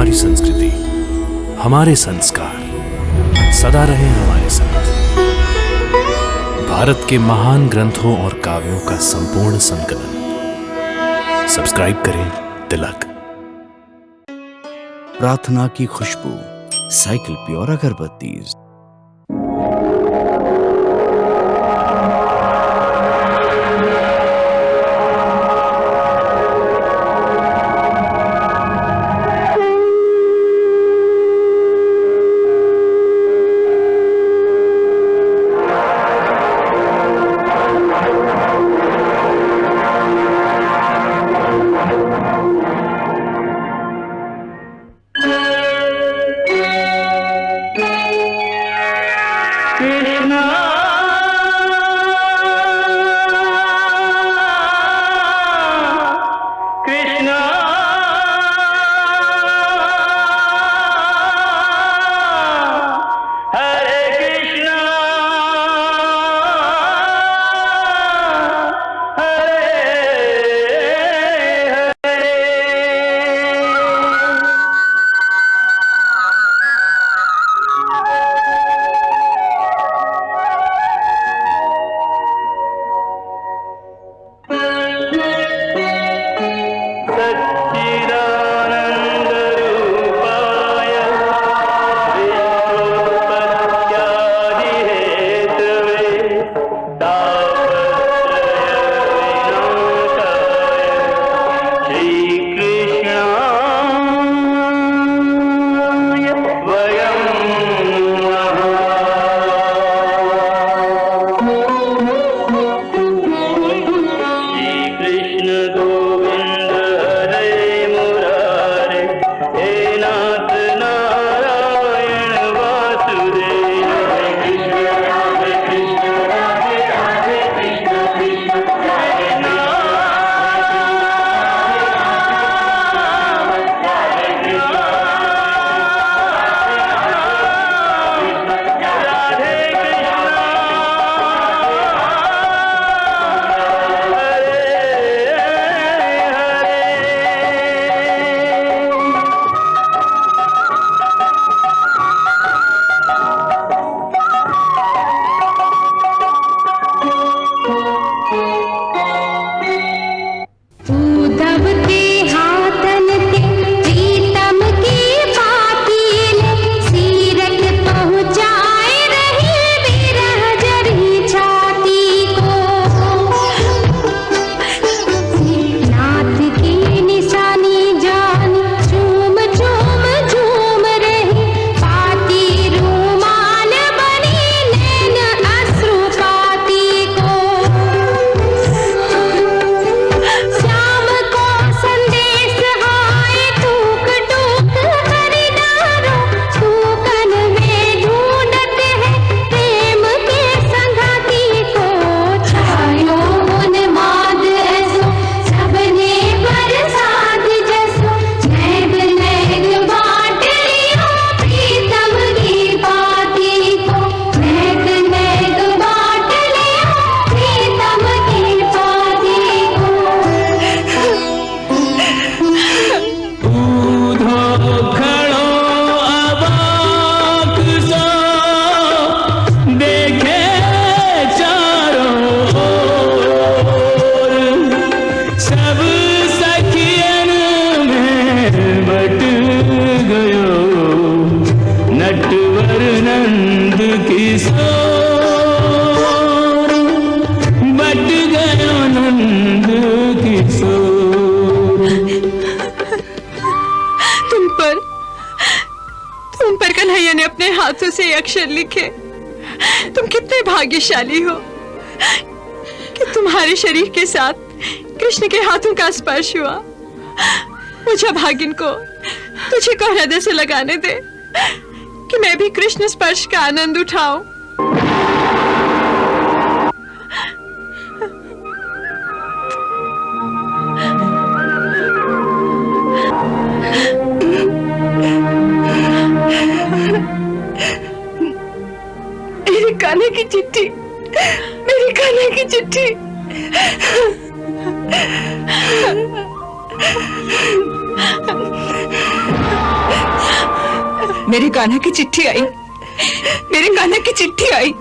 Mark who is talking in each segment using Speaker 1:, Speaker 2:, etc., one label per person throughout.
Speaker 1: हमारी संस्कृति, हमारे संस्कार सदा रहे हमारे साथ। भारत के महान ग्रंथों और काव्यों का संपूर्ण संकलन। सब्सक्राइब करें तिलक।
Speaker 2: प्रार्थना की खुशबू, साइकिल प्योर अगरबत्ती।
Speaker 3: हाथों से अक्षर लिखे। तुम कितने भाग्यशाली हो कि तुम्हारे शरीर के साथ कृष्ण के हाथों का स्पर्श हुआ। मुझे भागिन को तुझे को हृदय से लगाने दे कि मैं भी कृष्ण स्पर्श का आनंद उठाऊं। मेरी कान्हा की चिट्ठी, मेरी कान्हा की चिट्ठी। मेरे कान्हा की चिट्ठी आई, मेरे कान्हा की चिट्ठी आई।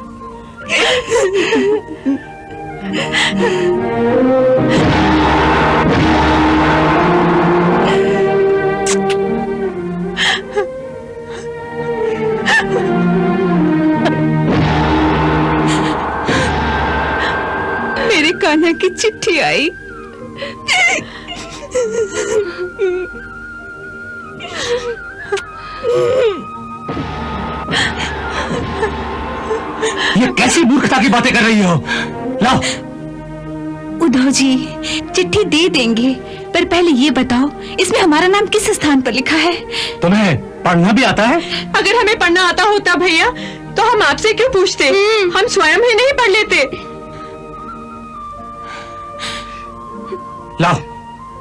Speaker 3: मेरे कान्हा की चिट्ठी आई।
Speaker 2: ये कैसी मूर्खता की बातें कर रही हो? लाओ।
Speaker 3: उद्धव जी, चिट्ठी दे देंगे, पर पहले ये बताओ इसमें हमारा नाम किस स्थान पर लिखा है?
Speaker 2: तुम्हें पढ़ना भी आता है?
Speaker 3: अगर हमें पढ़ना आता होता भैया तो हम आपसे क्यों पूछते? हम स्वयं ही नहीं पढ़ लेते।
Speaker 2: लाओ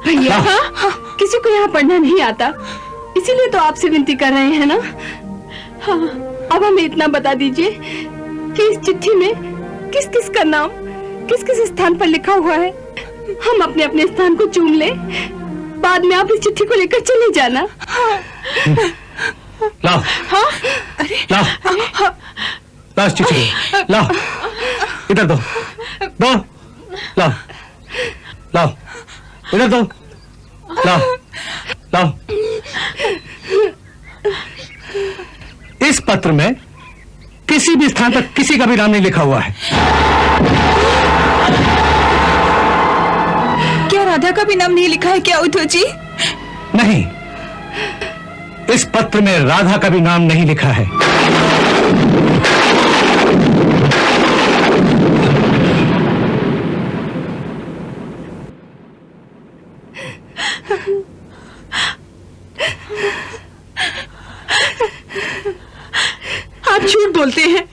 Speaker 4: भैया, हाँ, किसी को यहाँ पढ़ना नहीं आता, इसीलिए तो आपसे विनती कर रहे हैं ना। हाँ, अब हमें इतना बता दीजिए कि इस चिट्ठी में किस किस का नाम किस किस स्थान पर लिखा हुआ है। हम अपने अपने स्थान को चुन ले, बाद में आप इस चिट्ठी को लेकर चले जाना।
Speaker 2: लाओ।
Speaker 3: हाँ? अरे
Speaker 2: लाओ। लाओ चिट्ठी, लाओ, इधर दो, दो, लाओ, लाओ, इधर दो, लाओ, लाओ। इस पत्र में किसी भी स्थान पर किसी का भी नाम नहीं लिखा हुआ है।
Speaker 3: क्या राधा का भी नाम नहीं लिखा है क्या उद्धव जी?
Speaker 2: नहीं, इस पत्र में राधा का भी नाम नहीं लिखा है।
Speaker 3: आप झूठ बोलते हैं,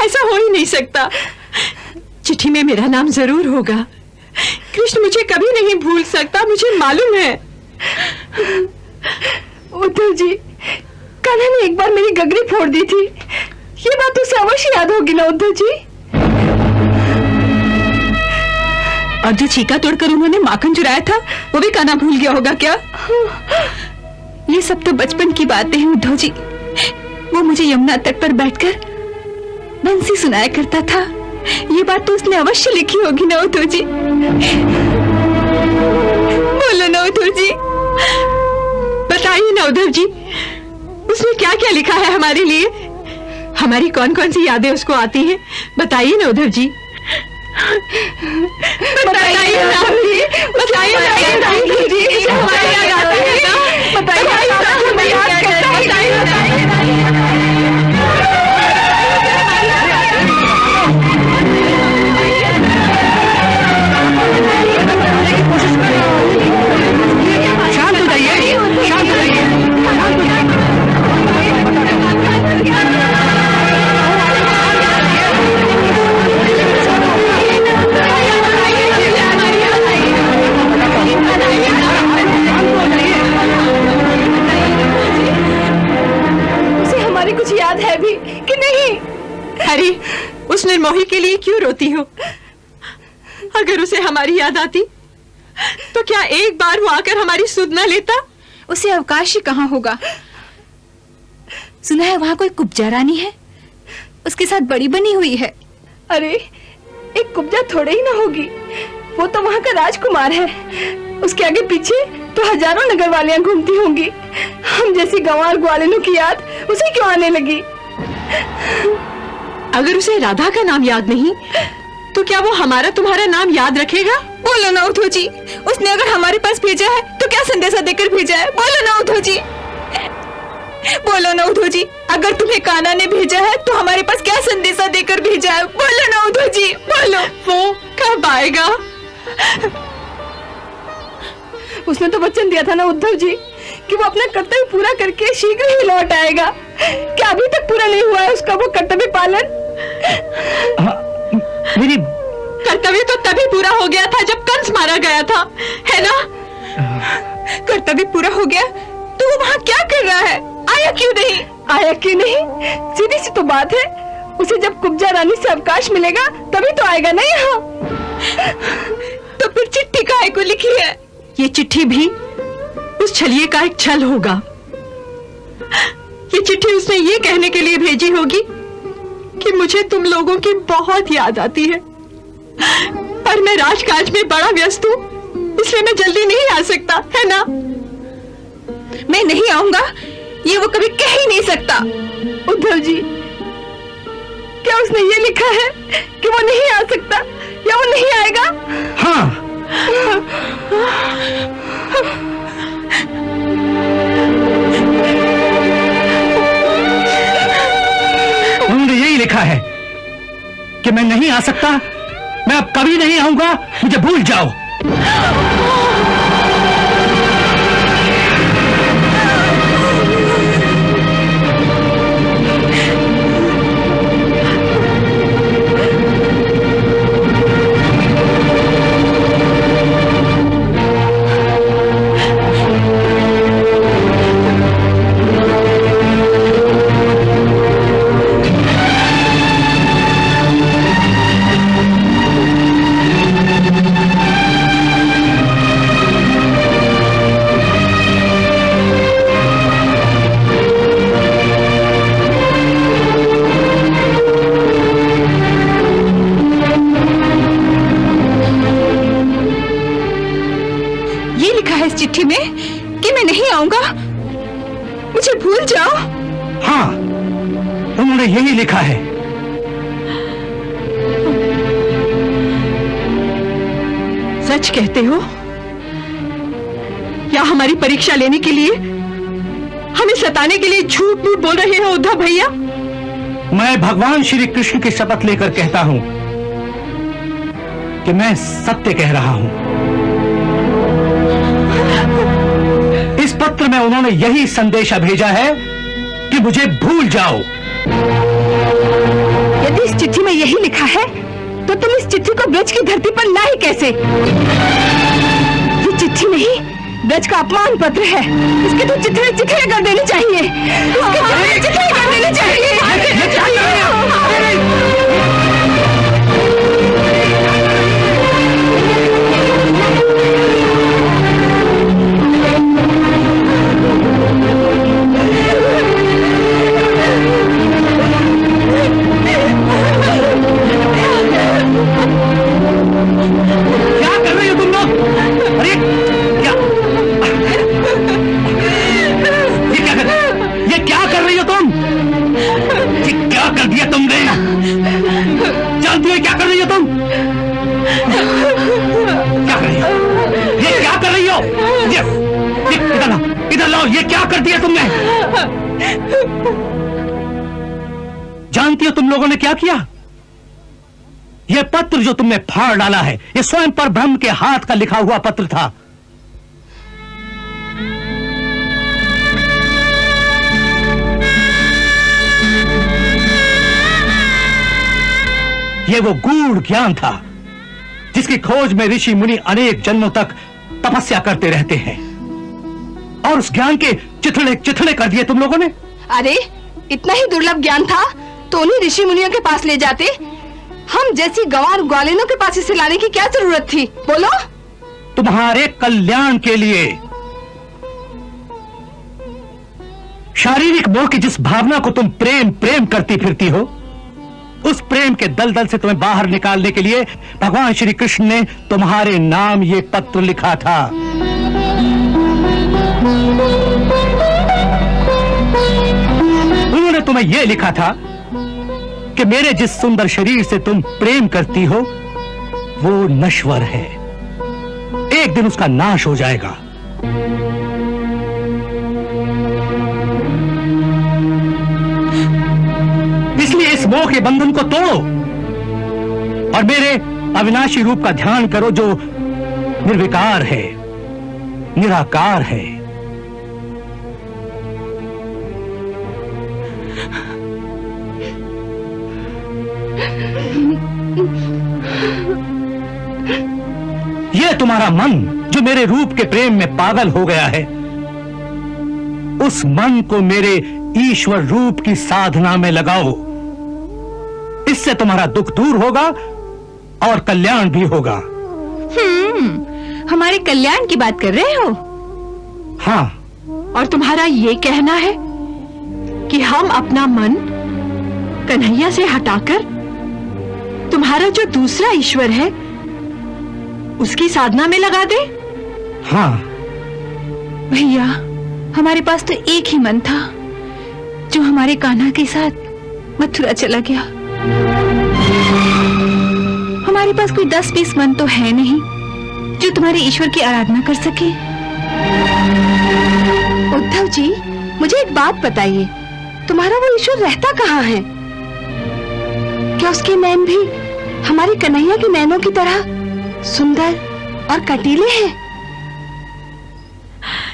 Speaker 3: ऐसा हो ही नहीं सकता। चिट्ठी में मेरा नाम जरूर होगा। कृष्ण मुझे कभी नहीं भूल सकता, मुझे मालूम है।
Speaker 4: उद्धव जी, कान्हा ने एक बार मेरी गगरी फोड़ दी थी, ये बात उसे अवश्य याद होगी ना उद्धव जी?
Speaker 3: और जो छीका तोड़कर उन्होंने माखन चुराया था वो भी कान्हा भूल गया होगा क्या? ये सब तो बचपन की बातें हैं उद्धव जी। वो मुझे यमुना तट पर बैठकर बंसी सुनाया करता था, ये बात तो उसने अवश्य लिखी होगी ना उद्धव जी? बोलो ना उद्धव जी, बताइए ना उद्धव जी, उसने क्या क्या लिखा है हमारे लिए? हमारी कौन कौन सी यादें उसको आती हैं? बताइए ना उद्धव जी, बताइए ना उद्धव जी, बताइए ना उद्धव जी, हमारी याद आती है ना? बताइए ना, हमें याद करता है, बताइए ना।
Speaker 2: शांत हो जाइए, शांत हो जाइए, शांत हो जाइए।
Speaker 4: उसे हमारी कुछ याद है भी कि नहीं?
Speaker 3: अरे, उस निर्मोही के लिए क्यों रोती हो? अगर उसे हमारी याद आती तो क्या एक बार वो आकर हमारी सुध न लेता? उसे अवकाश ही कहाँ होगा। सुना है वहाँ कोई कुब्जा रानी है, उसके साथ बड़ी बनी हुई है।
Speaker 4: अरे, एक कुब्जा थोड़े ही ना होगी, वो तो वहाँ का राजकुमार है। उसके आगे पीछे तो हजारों नगर वालियां घूमती होंगी। हम जैसी गंवार ग्वालिनों की याद उसे क्यों आने लगी?
Speaker 3: अगर उसे राधा का नाम याद नहीं तो क्या वो हमारा तुम्हारा नाम याद रखेगा? बोलो ना उद्धव जी, उसने अगर हमारे पास भेजा है तो क्या संदेशा देकर भेजा है? बोलो ना उद्धव जी, बोलो ना उद्धव जी, अगर तुम्हें कान्हा ने भेजा है तो हमारे पास क्या संदेशा देकर भेजा है? बोलो ना उद्धव जी, बोलो। वो कब आएगा?
Speaker 4: उसने तो वचन दिया था ना उद्धव जी कि वो अपना कर्तव्य पूरा करके शीघ्र ही लौट आएगा। क्या अभी तक पूरा नहीं हुआ है उसका वो कर्तव्य पालन?
Speaker 2: मेरी
Speaker 3: कर्तव्य तो तभी पूरा हो गया था जब कंस मारा गया था, है ना? कर्तव्य पूरा हो गया तो वो वहाँ क्या कर रहा है? आया क्यों नहीं?
Speaker 4: आया क्यों नहीं? सीधी सी तो बात है, उसे जब कुब्जा रानी से अवकाश मिलेगा तभी तो आएगा ना यहाँ।
Speaker 3: तो फिर चिट्ठी काहे को लिखी है? ये चिट्ठी भी उस छलिए का एक छल होगा। ये ये चिट्ठी उसने ये कहने के लिए भेजी होगी कि मुझे तुम लोगों की बहुत याद आती है, पर मैं राजकाज में बड़ा व्यस्त हूँ, इसलिए मैं जल्दी नहीं आ सकता, है ना?
Speaker 4: मैं नहीं आऊंगा ये वो कभी कह ही नहीं सकता। उद्धव जी, क्या उसने ये लिखा है कि वो नहीं आ सकता या वो नहीं आएगा?
Speaker 2: हाँ, उन्होंने यही लिखा है कि मैं नहीं आ सकता, मैं अब कभी नहीं आऊंगा, मुझे भूल जाओ।
Speaker 4: चिट्ठी में कि मैं नहीं आऊंगा, मुझे भूल जाओ।
Speaker 2: हाँ, उन्होंने यही लिखा है।
Speaker 3: सच कहते हो या हमारी परीक्षा लेने के लिए, हमें सताने के लिए झूठ मूठ बोल रहे हो उद्धव भैया?
Speaker 2: मैं भगवान श्री कृष्ण की शपथ लेकर कहता हूं कि मैं सत्य कह रहा हूं। इस पत्र में उन्होंने यही संदेशा भेजा है कि मुझे भूल जाओ।
Speaker 4: यदि इस चिट्ठी में यही लिखा है तो तुम इस चिट्ठी को ब्रज की धरती पर लाई कैसे? ये चिट्ठी नहीं, ब्रज का अपमान पत्र है। इसके तो चिट्ठी कर देनी चाहिए। इसके चिट्ठी कर देनी चाहिए।
Speaker 2: ये क्या कर दिया तुमने? जानती हो तुम लोगों ने क्या किया? यह पत्र जो तुमने फाड़ डाला है, यह स्वयं पर ब्रह्म के हाथ का लिखा हुआ पत्र था। यह वो गूढ़ ज्ञान था जिसकी खोज में ऋषि मुनि अनेक जन्मों तक तपस्या करते रहते हैं, और उस ज्ञान के चिथड़े चिथड़े कर दिए तुम लोगों ने।
Speaker 4: अरे इतना ही दुर्लभ ज्ञान था तो उन्हीं ऋषि मुनियों के पास ले जाते। हम जैसी गंवार ग्वालिनों के पास इसे लाने की क्या जरूरत थी? बोलो।
Speaker 2: तुम्हारे कल्याण के लिए। शारीरिक मोह की जिस भावना को तुम प्रेम प्रेम करती फिरती हो, उस प्रेम के दलदल से तुम्हें बाहर निकालने के लिए भगवान श्री कृष्ण ने तुम्हारे नाम ये पत्र लिखा था। उन्होंने तुम्हें यह लिखा था कि मेरे जिस सुंदर शरीर से तुम प्रेम करती हो वो नश्वर है, एक दिन उसका नाश हो जाएगा। इसलिए इस मोह के बंधन को तोड़ो और मेरे अविनाशी रूप का ध्यान करो जो निर्विकार है, निराकार है। यह तुम्हारा मन जो मेरे रूप के प्रेम में पागल हो गया है, उस मन को मेरे ईश्वर रूप की साधना में लगाओ। इससे तुम्हारा दुख दूर होगा और कल्याण भी होगा।
Speaker 3: हमारे कल्याण की बात कर रहे हो?
Speaker 2: हाँ।
Speaker 3: और तुम्हारा ये कहना है कि हम अपना मन कन्हैया से हटाकर तुम्हारा जो दूसरा ईश्वर है उसकी साधना में लगा दे?
Speaker 2: हाँ
Speaker 4: भैया, हमारे पास तो एक ही मन था जो हमारे कान्हा के साथ मथुरा चला गया। हमारे पास कोई 10-20 मन तो है नहीं जो तुम्हारे ईश्वर की आराधना कर सके। उद्धव जी, मुझे एक बात बताइए, तुम्हारा वो ईश्वर रहता कहाँ है? क्या उसके नैन भी हमारे कन्हैया के नैनों की तरह सुंदर और कटीले हैं?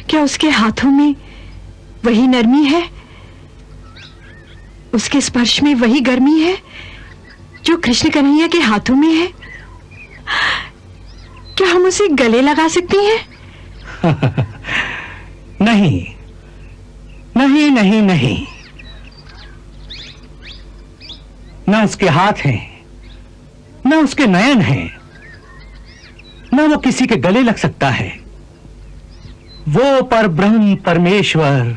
Speaker 3: क्या उसके हाथों में वही नरमी है, उसके स्पर्श में वही गर्मी है जो कृष्ण कन्हैया के हाथों में है? क्या हम उसे गले लगा सकती हैं?
Speaker 2: नहीं नहीं नहीं नहीं, ना उसके हाथ हैं, ना उसके नयन हैं, ना वो किसी के गले लग सकता है। वो परब्रह्म परमेश्वर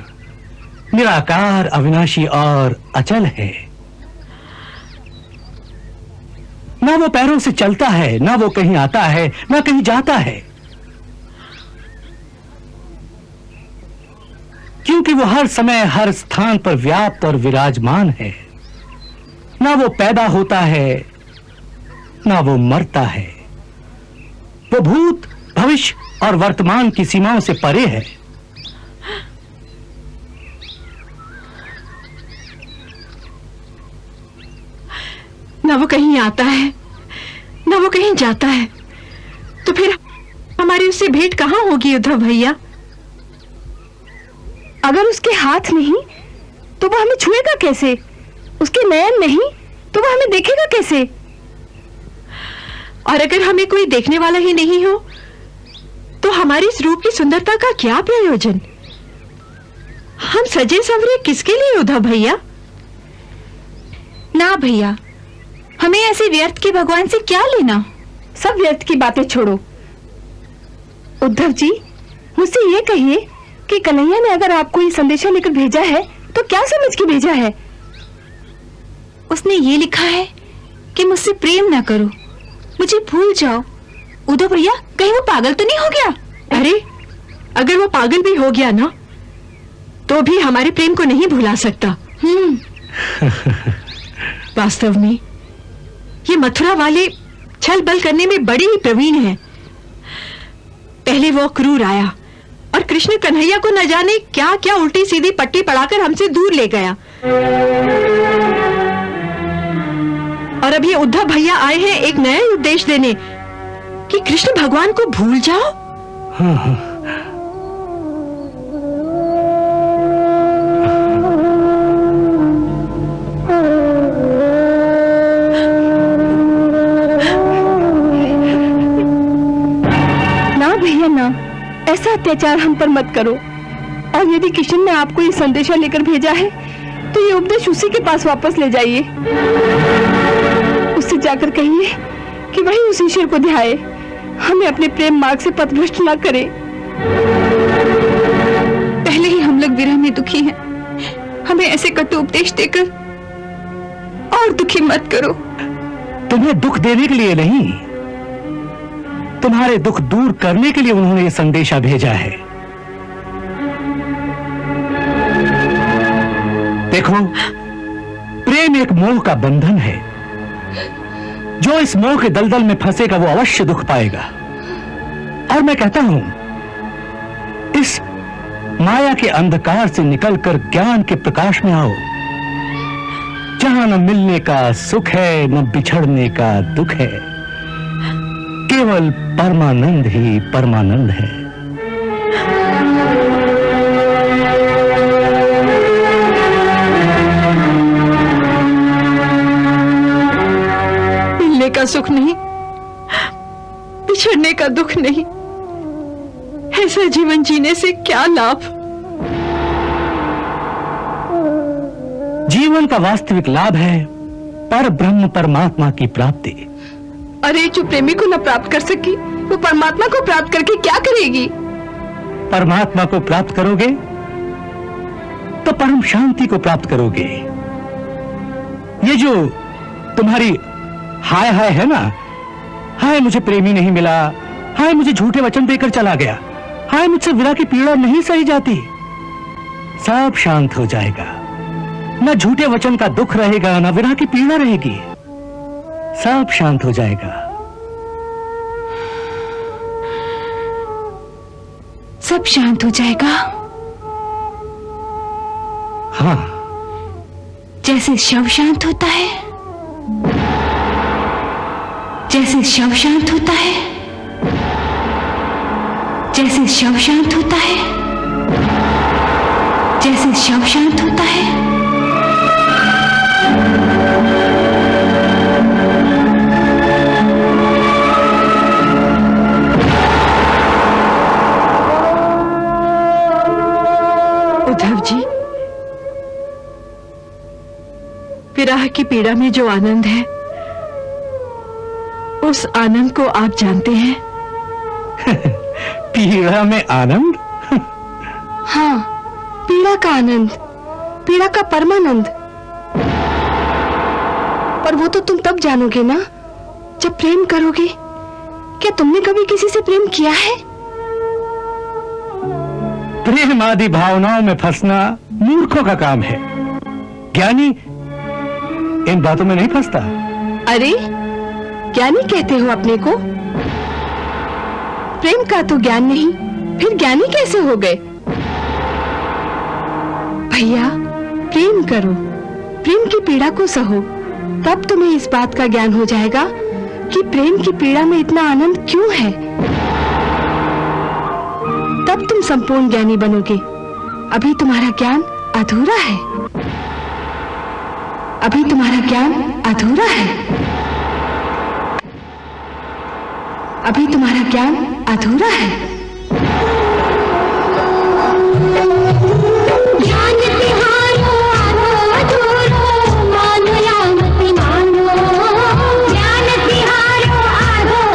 Speaker 2: निराकार, अविनाशी और अचल है। ना वो पैरों से चलता है, ना वो कहीं आता है, ना कहीं जाता है, क्योंकि वो हर समय हर स्थान पर व्याप्त और विराजमान है। ना वो पैदा होता है, ना वो मरता है। वो भूत, भविष्य और वर्तमान की सीमाओं से परे है।
Speaker 3: ना वो कहीं आता है, ना वो कहीं जाता है, तो फिर हमारी उससे भेंट कहाँ होगी उद्धव भैया?
Speaker 4: अगर उसके हाथ नहीं तो वो हमें छुएगा कैसे? उसके नयन नहीं तो वो हमें देखेगा कैसे?
Speaker 3: और अगर हमें कोई देखने वाला ही नहीं हो तो हमारी इस रूप की सुंदरता का क्या प्रयोजन? हम सजे संवरे किसके लिए उद्धव भैया?
Speaker 4: ना भैया, हमें ऐसे व्यर्थ के भगवान से क्या लेना? सब व्यर्थ की बातें छोड़ो। उद्धव जी, मुझसे ये कहिए कि कन्हैया ने अगर आपको ये संदेशा लेकर भेजा है तो क्या समझ के भेजा है? उसने ये लिखा है कि मुझसे प्रेम ना करो, मुझे भूल जाओ। उद्धव भैया, कहीं वो पागल तो नहीं हो गया?
Speaker 3: अरे, अगर वो पागल भी हो गया ना तो भी हमारे प्रेम को नहीं भुला सकता। वास्तव में ये मथुरा वाले छल बल करने में बड़े ही प्रवीण हैं। पहले वो क्रूर आया और कृष्ण कन्हैया को न जाने क्या क्या उल्टी सीधी पट्टी पढ़ाकर हमसे दूर ले गया, और अब ये उद्धव भैया आए हैं एक नया उपदेश देने कि कृष्ण भगवान को भूल जाओ।
Speaker 4: ना भैया ना, ऐसा अत्याचार हम पर मत करो। और यदि किशन ने आपको ये संदेशा लेकर भेजा है तो ये उपदेश उसी के पास वापस ले जाइए। उससे जाकर कहिए कि वही उस ईश्वर को ध्याए, हमें अपने प्रेम मार्ग से पथभ्रष्ट ना करे। पहले ही हम लोग विरह में दुखी हैं, हमें ऐसे कटु उपदेश देकर और दुखी मत करो।
Speaker 2: तुम्हें दुख देने के लिए नहीं, तुम्हारे दुख दूर करने के लिए उन्होंने ये संदेशा भेजा है। देखो, प्रेम एक मोह का बंधन है। जो इस मोह के दलदल में फंसेगा वो अवश्य दुख पाएगा। और मैं कहता हूं, इस माया के अंधकार से निकलकर ज्ञान के प्रकाश में आओ, जहां न मिलने का सुख है न बिछड़ने का दुख है, केवल परमानंद ही परमानंद है।
Speaker 3: मिलने का सुख नहीं, बिछड़ने का दुख नहीं, ऐसा जीवन जीने से क्या लाभ?
Speaker 2: जीवन का वास्तविक लाभ है पर ब्रह्म परमात्मा की प्राप्ति।
Speaker 4: अरे, जो प्रेमी को न प्राप्त कर सकी वो परमात्मा को प्राप्त करके क्या करेगी?
Speaker 2: परमात्मा को प्राप्त करोगे तो परम शांति को प्राप्त करोगे। ये जो तुम्हारी हाय हाय है ना, हाय मुझे प्रेमी नहीं मिला, हाय मुझे झूठे वचन देकर चला गया, हाय मुझसे विरह की पीड़ा नहीं सही जाती, सब शांत हो जाएगा। न झूठे वचन का दुख रहेगा, न विरह की पीड़ा रहेगी, सब शांत हो जाएगा।
Speaker 4: सब शांत हो जाएगा?
Speaker 2: हाँ,
Speaker 4: जैसे शव शांत होता है, जैसे शव शांत होता है, जैसे शव शांत होता है, जैसे शव शांत होता है।
Speaker 3: उद्धव जी, विरह की पीड़ा में जो आनंद है, उस आनंद को आप जानते हैं?
Speaker 2: पीड़ा में आनंद?
Speaker 4: हाँ, पीड़ा का आनंद, पीड़ा का परमानंद। पर वो तो तुम तब जानोगे ना जब प्रेम करोगे। क्या तुमने कभी किसी से प्रेम किया है?
Speaker 2: प्रेम आदि भावनाओं में फंसना मूर्खों का काम है, ज्ञानी इन बातों में नहीं फंसता।
Speaker 4: अरे, ज्ञानी कहते हो अपने को? प्रेम का तो ज्ञान नहीं, फिर ज्ञानी कैसे हो गए? भैया, प्रेम करो, प्रेम की पीड़ा को सहो, तब तुम्हें इस बात का ज्ञान हो जाएगा कि प्रेम की पीड़ा में इतना आनंद क्यों है। तब तुम संपूर्ण ज्ञानी बनोगे। अभी तुम्हारा ज्ञान अधूरा है, अभी तुम्हारा ज्ञान अधूरा है, अभी तुम्हारा ज्ञान अधूरा है। ज्ञान तिहारो अधूरो, मानो या मत मानो। ज्ञान तिहारो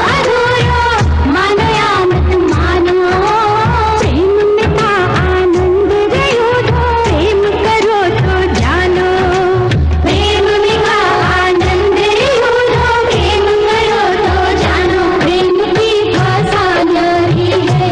Speaker 4: अधूरो, मानो या मत मानो। प्रेम में था आनंद रहो दो, प्रेम करो तो जानो। प्रेम में था आनंद रहो दो, प्रेम करो तो जानो। प्रेम की भाषा न्यारी है।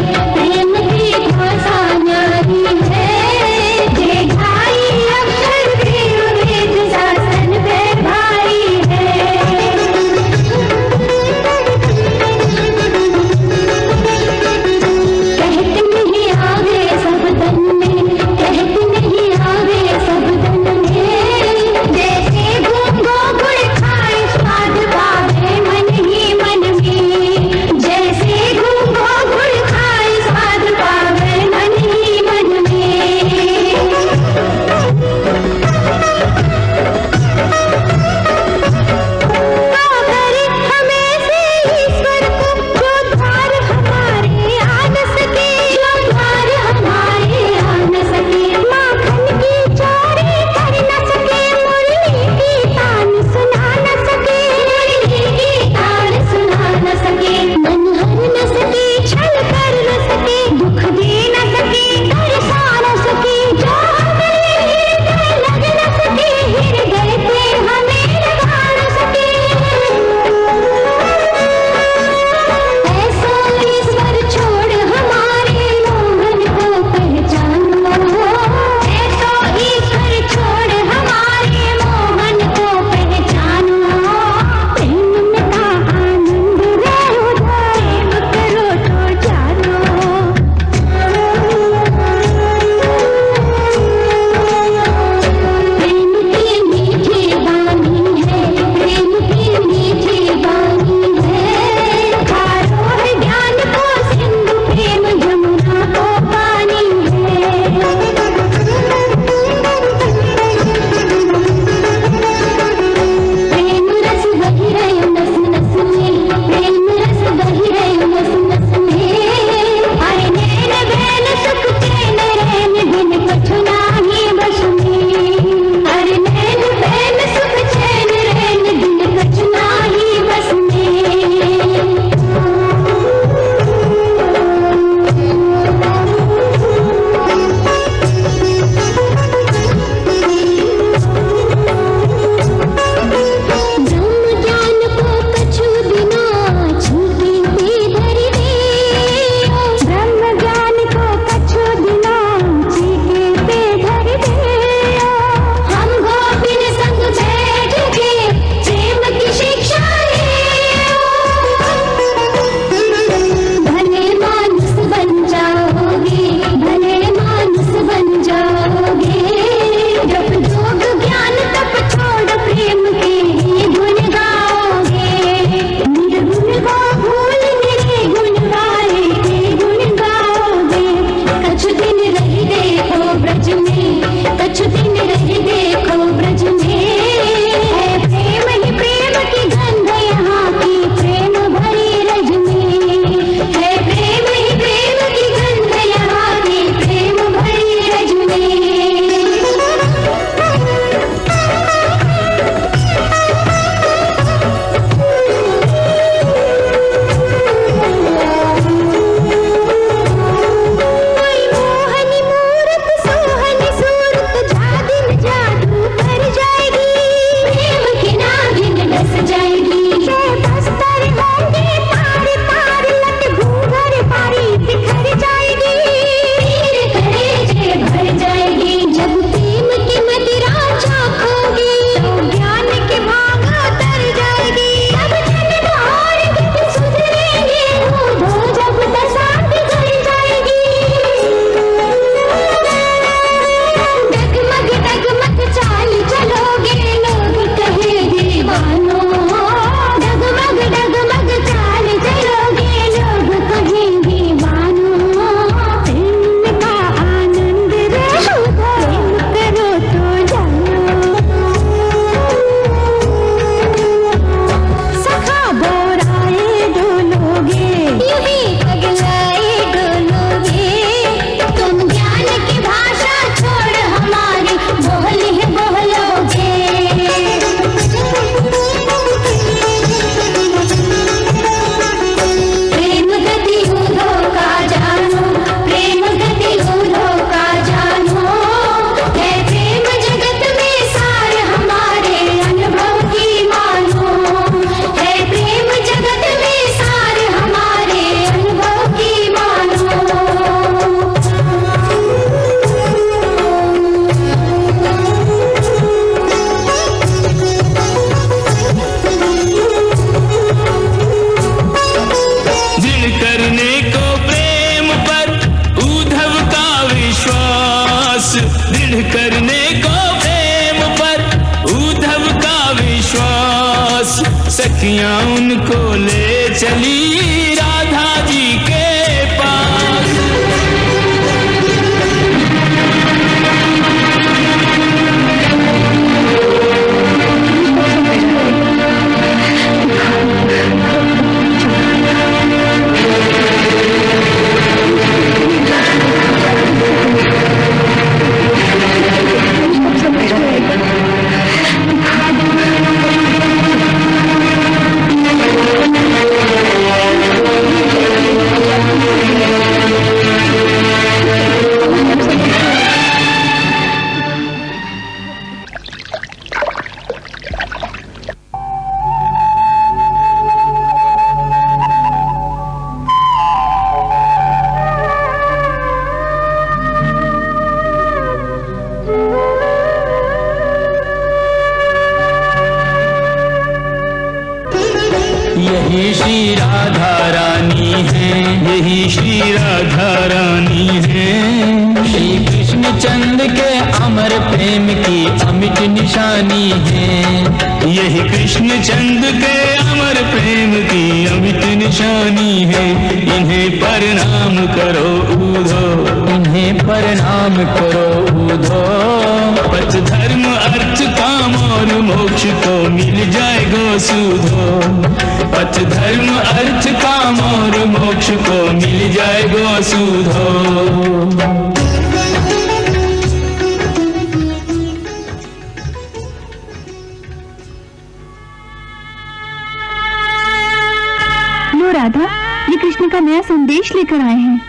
Speaker 5: दृढ़ करने को प्रेम पर उद्धव का विश्वास। सखियां उनको ले चली राधा जी के पास। यही श्री राधा रानी है, यही श्री राधा रानी है। श्री कृष्ण चंद्र के अमर प्रेम की अमिट निशानी है। यही कृष्ण चंद्र के अमर प्रेम की अमिट निशानी है। इन्हें प्रणाम करो उधो, इन्हें प्रणाम करो उधो। पथ धर्म अर्थ काम और मोक्ष को मिल जाएगा सुधो। पथ धर्म अर्थ काम और मोक्ष को मिल जाएगा सुधो।
Speaker 4: लो राधा, ये कृष्ण का नया संदेश लेकर आए हैं।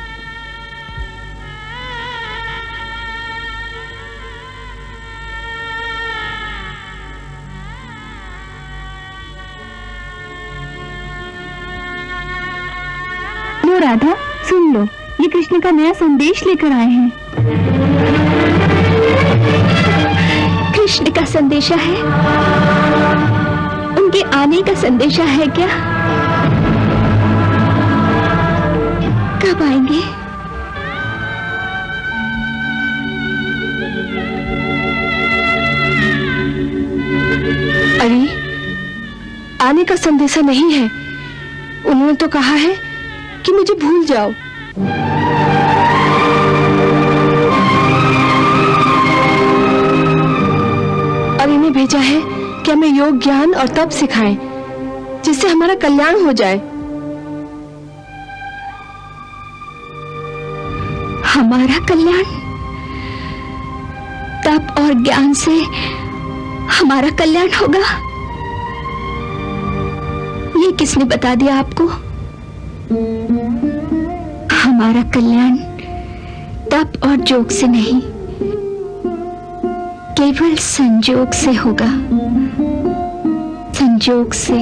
Speaker 4: लो राधा, सुन लो, ये कृष्ण का नया संदेश लेकर आए हैं। कृष्ण का संदेशा है? उनके आने का संदेशा है क्या? कब आएंगे?
Speaker 3: अरे, आने का संदेशा नहीं है। उन्होंने तो कहा है कि मुझे भूल जाओ। और इन्हें भेजा है कि हमें योग, ज्ञान और तप सिखाएं, जिससे हमारा कल्याण हो जाए।
Speaker 4: हमारा कल्याण? तप और ज्ञान से हमारा कल्याण होगा? ये किसने बता दिया आपको? हमारा कल्याण तप और जोग से नहीं, केवल संजोग से होगा। संजोग से।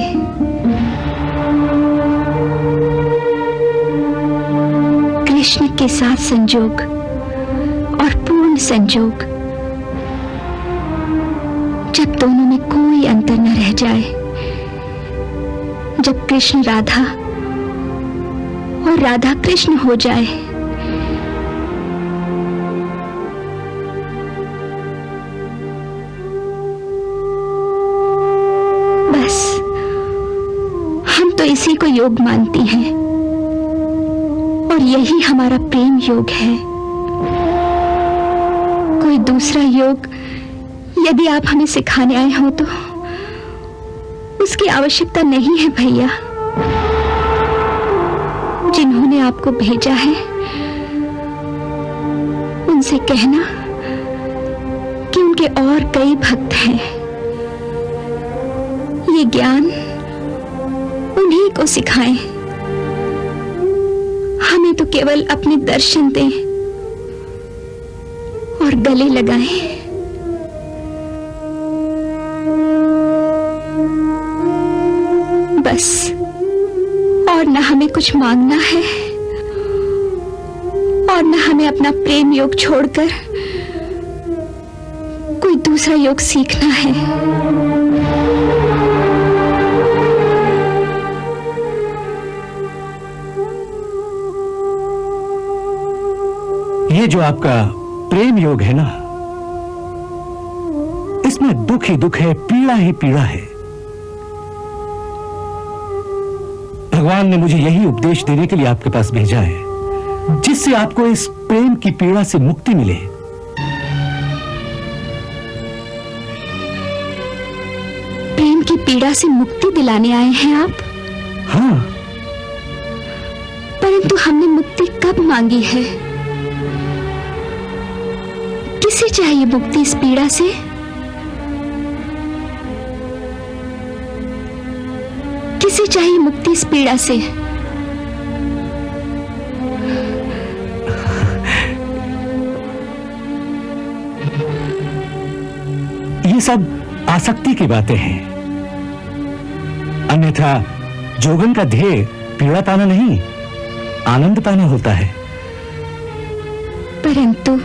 Speaker 4: कृष्ण के साथ संजोग और पूर्ण संजोग। जब दोनों में कोई अंतर न रह जाए, जब कृष्ण राधा और राधा कृष्ण हो जाए, बस हम तो इसी को योग मानती हैं और यही हमारा प्रेम योग है। कोई दूसरा योग यदि आप हमें सिखाने आए हो तो उसकी आवश्यकता नहीं है भैया। जिन्होंने आपको भेजा है उनसे कहना कि उनके और कई भक्त हैं। ये ज्ञान उन्हीं को सिखाएं। हमें तो केवल अपने दर्शन दें और गले लगाएं। बस, और न हमें कुछ मांगना है और न हमें अपना प्रेम योग छोड़कर कोई दूसरा योग सीखना है।
Speaker 2: ये जो आपका प्रेम योग है ना, इसमें दुख ही दुख है, पीड़ा ही पीड़ा है। भगवान ने मुझे यही उपदेश देने के लिए आपके पास भेजा है, जिससे आपको इस प्रेम की पीड़ा से मुक्ति मिले।
Speaker 4: प्रेम की पीड़ा से मुक्ति दिलाने आए हैं आप?
Speaker 2: हाँ।
Speaker 4: परंतु हमने मुक्ति कब मांगी है? किसे चाहिए मुक्ति इस पीड़ा से? किसे चाहिए मुक्ति इस पीड़ा से?
Speaker 2: ये सब आसक्ति की बातें हैं, अन्यथा जोगन का ध्येय पीड़ा पाना नहीं, आनंद पाना होता है।
Speaker 4: परंतु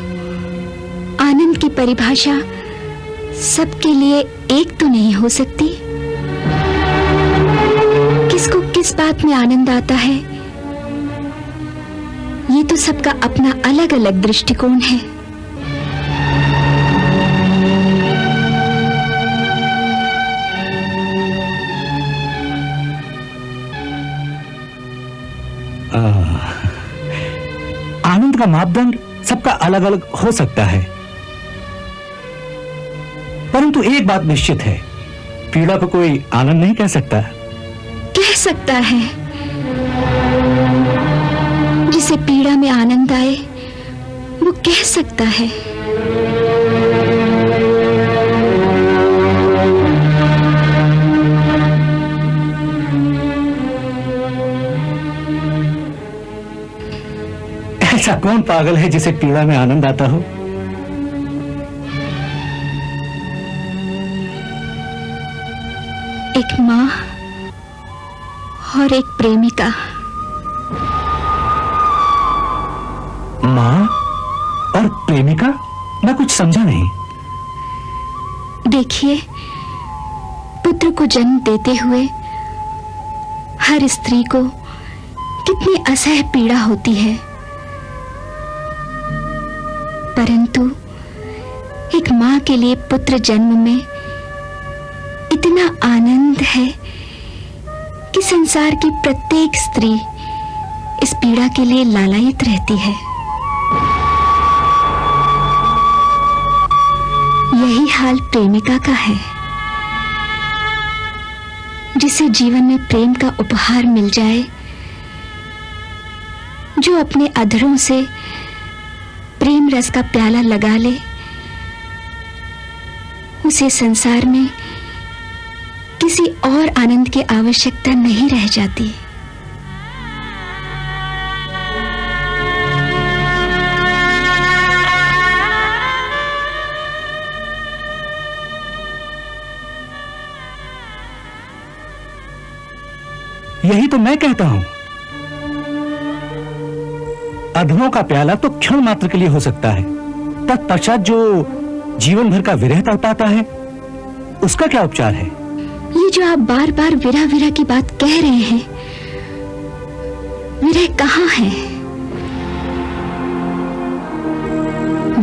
Speaker 4: आनंद की परिभाषा सबके लिए एक तो नहीं हो सकती। किसको किस बात में आनंद आता है, ये तो सबका अपना अलग अलग दृष्टिकोण है।
Speaker 2: आनंद का मापदंड सबका अलग अलग हो सकता है, परंतु एक बात निश्चित है, पीड़ा को कोई आनंद नहीं कह सकता।
Speaker 4: कह सकता है। जिसे पीड़ा में आनंद आए वो कह सकता है।
Speaker 2: ऐसा कौन पागल है जिसे पीड़ा में आनंद आता हो?
Speaker 4: एक माँ और एक प्रेमिका।
Speaker 2: माँ और प्रेमिका? मैं कुछ समझा नहीं।
Speaker 4: देखिए, पुत्र को जन्म देते हुए हर स्त्री को कितनी असह्य पीड़ा होती है, परंतु एक माँ के लिए पुत्र जन्म में इतना आनंद है कि संसार की प्रत्येक स्त्री इस पीड़ा के लिए लालायित रहती है। यही हाल प्रेमिका का है। जिसे जीवन में प्रेम का उपहार मिल जाए, जो अपने अधरों से प्रेम रस का प्याला लगा ले, उसे संसार में किसी और आनंद की आवश्यकता नहीं रह जाती।
Speaker 2: यही तो मैं कहता हूं। अधरों का प्याला तो क्षण मात्र के लिए हो सकता है, तत्पश्चात जो जीवन भर का विरह तड़पाता है, उसका क्या उपचार है?
Speaker 4: ये जो आप बार बार विरह विरह की बात कह रहे हैं, विरह कहाँ है?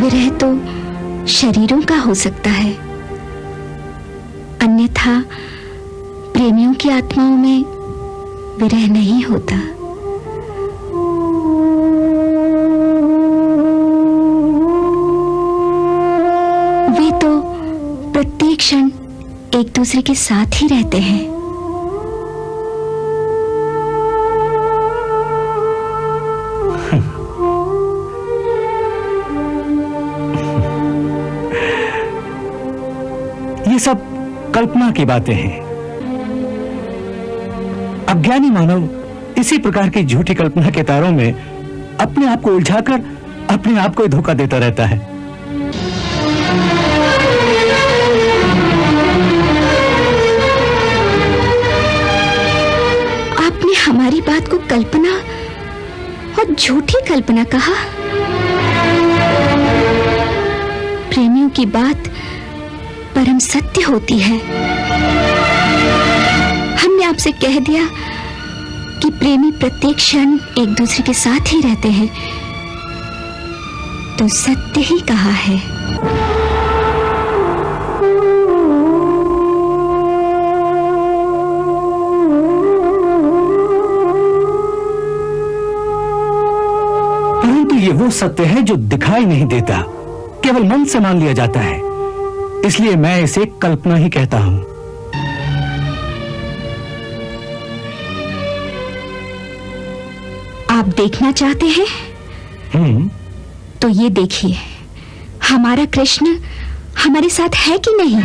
Speaker 4: विरह तो शरीरों का हो सकता है, अन्यथा प्रेमियों की आत्माओं में विरह नहीं होता। वे तो प्रत्येक क्षण एक दूसरे के साथ ही रहते हैं।
Speaker 2: ये सब कल्पना की बातें हैं। अज्ञानी मानव इसी प्रकार की झूठी कल्पना के तारों में अपने आप को उलझाकर अपने आप को धोखा देता रहता है।
Speaker 4: आपने हमारी बात को कल्पना और झूठी कल्पना कहा। प्रेमियों की बात परम सत्य होती है। हमने आपसे कह दिया कि प्रेमी प्रत्येक क्षण एक दूसरे के साथ ही रहते हैं,
Speaker 6: तो सत्य ही कहा है।
Speaker 2: परंतु ये वो सत्य है जो दिखाई नहीं देता, केवल मन से मान लिया जाता है। इसलिए मैं इसे कल्पना ही कहता हूं।
Speaker 6: आप देखना चाहते हैं? तो ये देखिए, हमारा कृष्ण हमारे साथ है कि नहीं?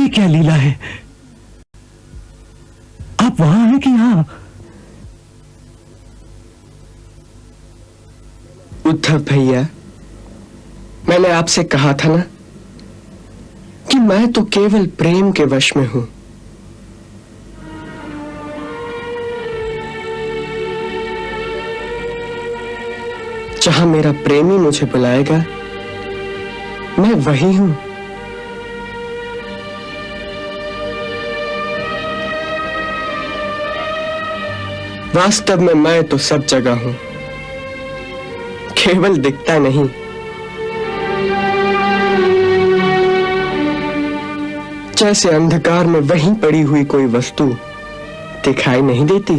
Speaker 2: क्या लीला है? आप वहां हैं कि यहां?
Speaker 7: उद्धव भैया, मैंने आपसे कहा था ना कि मैं तो केवल प्रेम के वश में हूं। जहां मेरा प्रेमी मुझे बुलाएगा, मैं वही हूं। वास्तव में मैं तो सब जगह हूं, केवल दिखता नहीं। जैसे अंधकार में वहीं पड़ी हुई कोई वस्तु दिखाई नहीं देती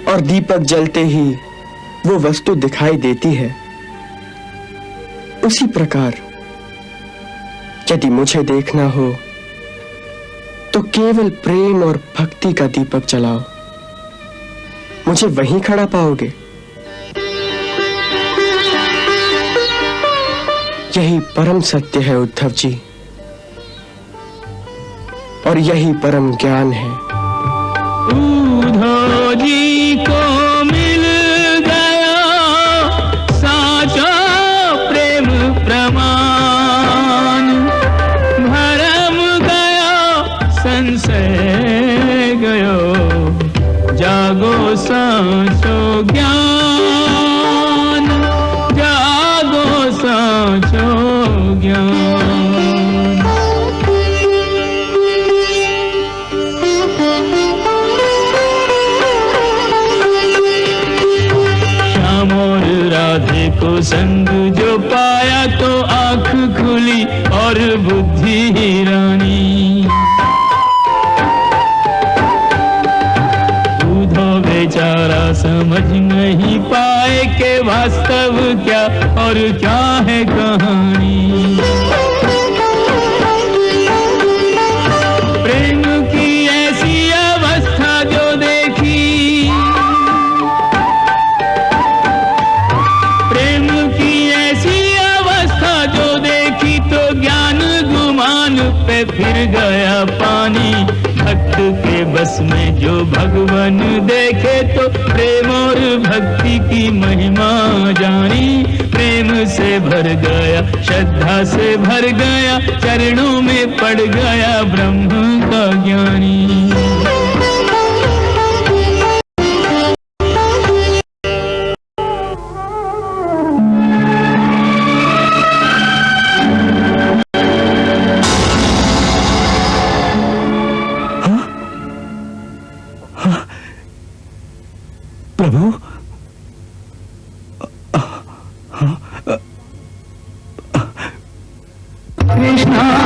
Speaker 7: और दीपक जलते ही वो वस्तु दिखाई देती है, उसी प्रकार यदि मुझे देखना हो तो केवल प्रेम और भक्ति का दीपक जलाओ, मुझे वहीं खड़ा पाओगे। यही परम सत्य है उद्धव जी, और यही परम ज्ञान है।
Speaker 5: उद्धव जी को मिल गया साचा प्रेम प्रमाण, भरम गया संशय गयो, जागो साचो ज्ञान, जागो साचो ज्ञान। को संग जो पाया तो आंख खुली और बुद्धि रानी। उधो बेचारा समझ नहीं पाए कि वास्तव क्या और क्या है कहानी। प्रेम की ऐसी अवस्था जो देखी, प्रेम की ऐसी अवस्था जो देखी तो ज्ञान गुमान पे फिर गया पानी। भक्त के बस में जो भगवान देखे तो प्रेम और भक्ति की महिमा जानी। प्रेम से भर गया, श्रद्धा से भर गया, चरणों में पड़ गया ब्रह्म का ज्ञानी।
Speaker 2: प्रभु,
Speaker 5: कृष्णा